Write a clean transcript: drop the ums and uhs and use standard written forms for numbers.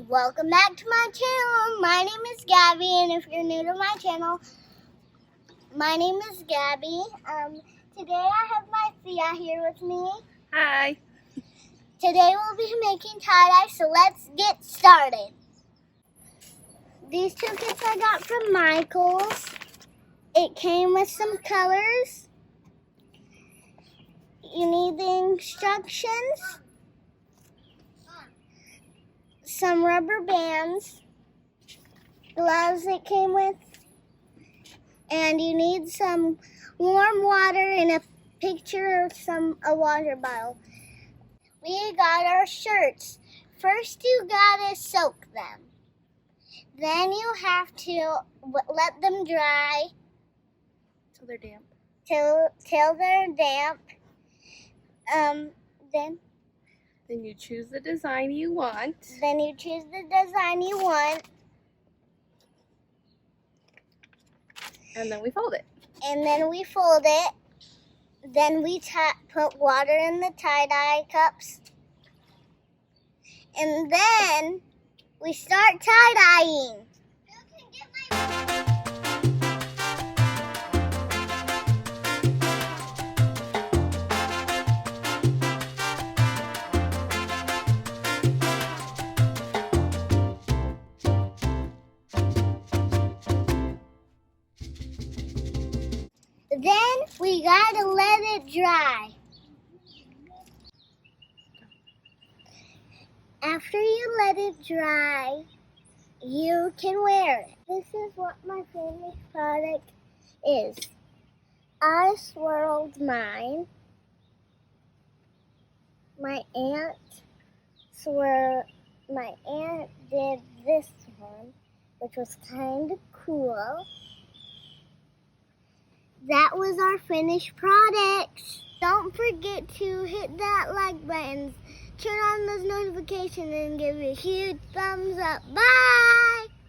welcome back to my channel. My name is Gabby, and if you're new to my channel, my name is Gabby. Today I have my Thea here with me. Hi. Today we'll be making tie-dye, so let's get started. These two kits I got from Michaels. It came with some colors. You need the instructions, some rubber bands, gloves it came with, and you need some warm water and a picture of a water bottle. We got our shirts. First you gotta soak them. Then you have to let them dry Till they're damp. till they're damp. Then you choose the design you want. Then you choose the design you want. And then we fold it. And then we fold it. Then we put water in the tie-dye cups. And then we start tie-dyeing. Then we gotta let it dry. After you let it dry, you can wear it. This is what my favorite product is. I swirled mine. My aunt did this one, which was kind of cool. That was our finished product. Don't forget to hit that like button, turn on those notifications, and give it a huge thumbs up. Bye!